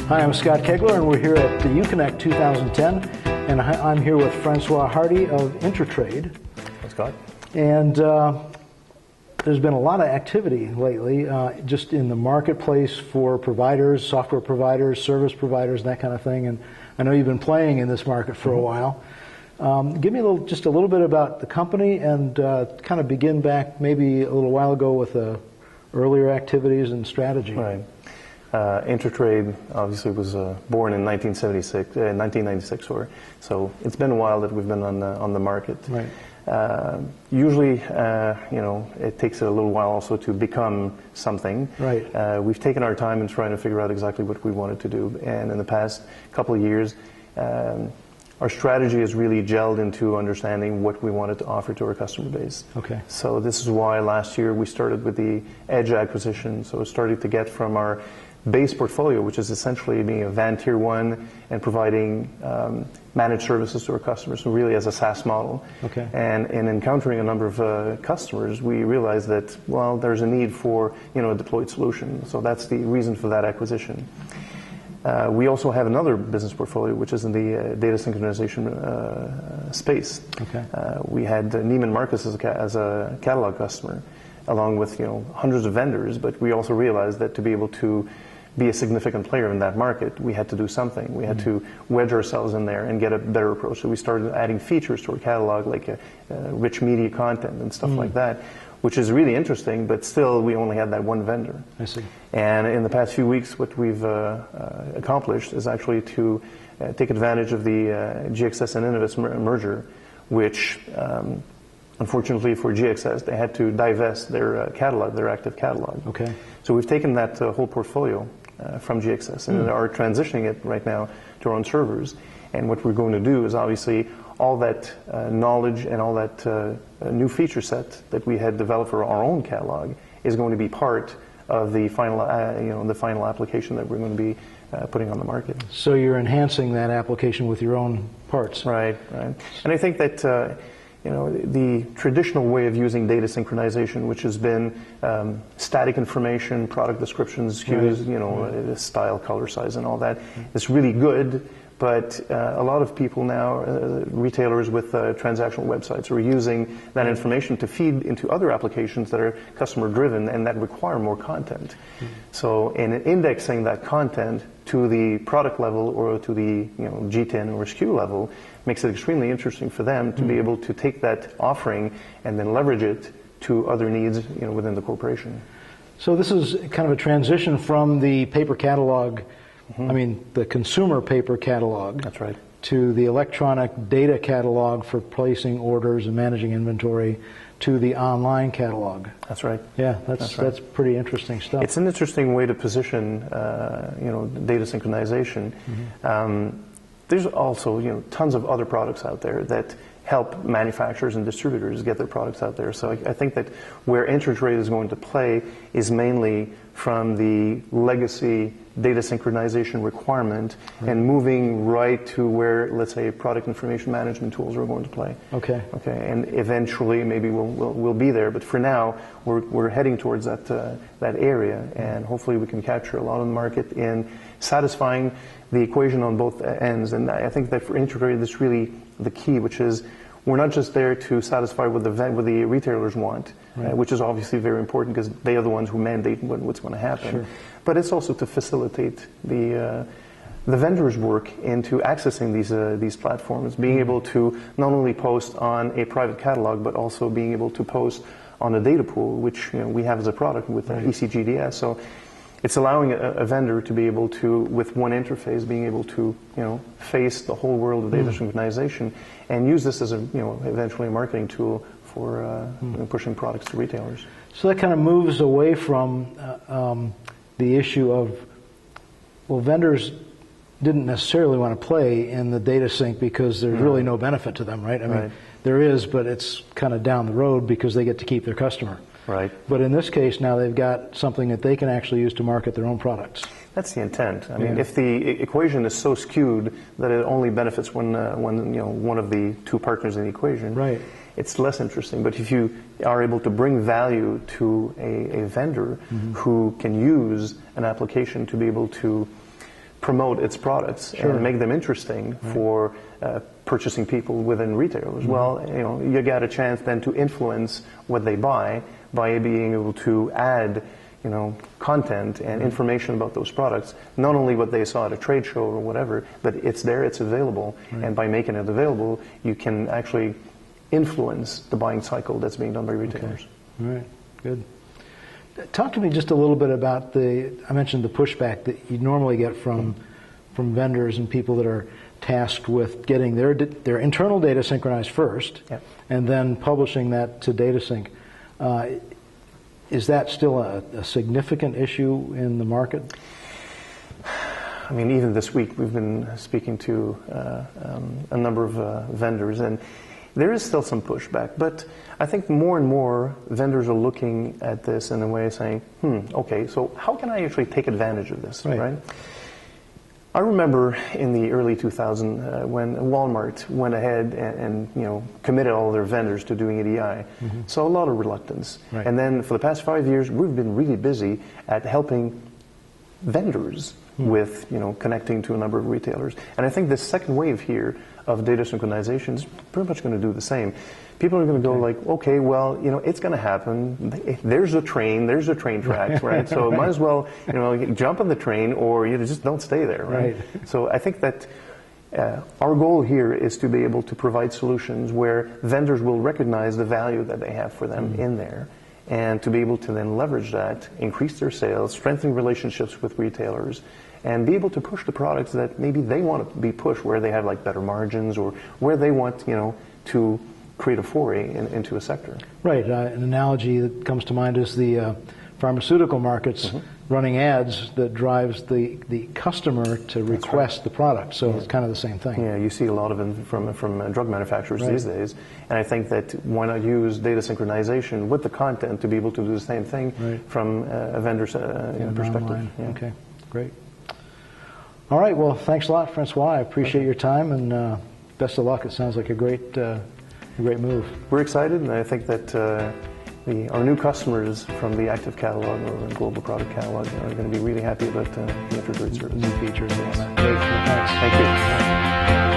Hi, I'm Scott Koegler, and we're here at the UConnect 2010, and I'm here with Francois Hardy of InterTrade. Hi, Scott. And there's been a lot of activity lately just in the marketplace for providers, software providers, service providers, and that kind of thing. And I know you've been playing in this market for a while. Give me just a little bit about the company and kind of begin back maybe a little while ago with earlier activities and strategy. Right. InterTrade obviously was born in 1996, so it's been a while that we've been on the market. Right. Usually, it takes a little while also to become something. Right. We've taken our time in trying to figure out exactly what we wanted to do, and in the past couple of years, our strategy has really gelled into understanding what we wanted to offer to our customer base. Okay. So this is why last year we started with the Edge acquisition. So starting to get from our base portfolio, which is essentially being a VAN Tier 1 and providing managed services to our customers, so really as a SaaS model. Okay. And in encountering a number of customers, we realized that, well, there's a need for a deployed solution. So that's the reason for that acquisition. We also have another business portfolio, which is in the data synchronization space. Okay. We had Neiman Marcus as a catalog customer, along with hundreds of vendors. But we also realized that to be able to be a significant player in that market, we had to do something. We had to wedge ourselves in there and get a better approach. So we started adding features to our catalog, like rich media content and stuff like that, which is really interesting, but still we only had that one vendor. I see. And in the past few weeks, what we've accomplished is actually to take advantage of the GXS and Innovis merger, which unfortunately for GXS, they had to divest their catalog, their active catalog. Okay. So we've taken that whole portfolio from GXS and are transitioning it right now to our own servers. And what we're going to do is obviously all that knowledge and all that new feature set that we had developed for our own catalog is going to be part of the final, the final application that we're going to be putting on the market. So you're enhancing that application with your own parts. Right, right. And I think that the traditional way of using data synchronization, which has been static information, product descriptions, SKUs, style, color, size, and all that, is really good. But a lot of people now, retailers with transactional websites, are using that information to feed into other applications that are customer-driven and that require more content. So in indexing that content to the product level or to the G10 or SKU level makes it extremely interesting for them to be able to take that offering and then leverage it to other needs within the corporation. So this is kind of a transition from the paper catalog, I mean, the consumer paper catalog. That's right. To the electronic data catalog for placing orders and managing inventory, to the online catalog. That's right. Yeah, that's pretty interesting stuff. It's an interesting way to position, data synchronization. There's also, tons of other products out there that help manufacturers and distributors get their products out there. So I think that where InterTrade is going to play is mainly from the legacy data synchronization requirement and moving right to where, let's say, product information management tools are going to play. Okay. Okay, and eventually maybe we'll be there, but for now we're heading towards that area, and hopefully we can capture a lot of the market in satisfying the equation on both ends. And I think that for InterTrade, that's really the key, which is we're not just there to satisfy what the retailers want, which is obviously very important because they are the ones who mandate what's going to happen. Sure. But it's also to facilitate the vendors' work into accessing these platforms, being able to not only post on a private catalog, but also being able to post on a data pool, which we have as a product with ECGDS. So it's allowing a vendor to be able to, with one interface, being able to face the whole world of data synchronization and use this as a eventually a marketing tool for pushing products to retailers. So that kind of moves away from the issue of, well, vendors didn't necessarily want to play in the data sync because there's really no benefit to them, right? I mean, there is, but it's kind of down the road because they get to keep their customer. Right. But in this case, now they've got something that they can actually use to market their own products. That's the intent. I mean, if the equation is so skewed that it only benefits when one of the two partners in the equation, it's less interesting. But if you are able to bring value to a vendor who can use an application to be able to promote its products and make them interesting for purchasing people within retailers. Well, you got a chance then to influence what they buy by being able to add content and information about those products, not only what they saw at a trade show or whatever, but it's there, it's available, and by making it available, you can actually influence the buying cycle that's being done by retailers. All right, good. Talk to me just a little bit about I mentioned the pushback that you normally get from vendors and people that are tasked with getting their internal data synchronized first, and then publishing that to DataSync. Is that still a significant issue in the market? I mean, even this week we've been speaking to a number of vendors, and there is still some pushback, but I think more and more vendors are looking at this in a way saying, okay, so how can I actually take advantage of this, right? I remember in the early 2000s when Walmart went ahead and committed all their vendors to doing EDI. So a lot of reluctance. And then for the past 5 years, we've been really busy at helping vendors with connecting to a number of retailers. And I think this second wave here of data synchronization is pretty much going to do the same. People are going to go like, okay, well, it's going to happen. There's a train tracks, right? So might as well, jump on the train, or just don't stay there, right? So I think that our goal here is to be able to provide solutions where vendors will recognize the value that they have for them in there, and to be able to then leverage that, increase their sales, strengthen relationships with retailers, and be able to push the products that maybe they want to be pushed, where they have like better margins, or where they want to create a foray into a sector. Right. An analogy that comes to mind is the pharmaceutical markets running ads that drives the customer to request the product. So it's kind of the same thing. Yeah, you see a lot of them from drug manufacturers these days. And I think that why not use data synchronization with the content to be able to do the same thing from a vendor's perspective. Okay, great. All right, well, thanks a lot, Francois. I appreciate your time, and best of luck. It sounds like a great move. We're excited, and I think that our new customers from the Active Catalog or the Global Product Catalog are going to be really happy about the InterTrade service. New features and all that. Great. Well, thanks. Thank you.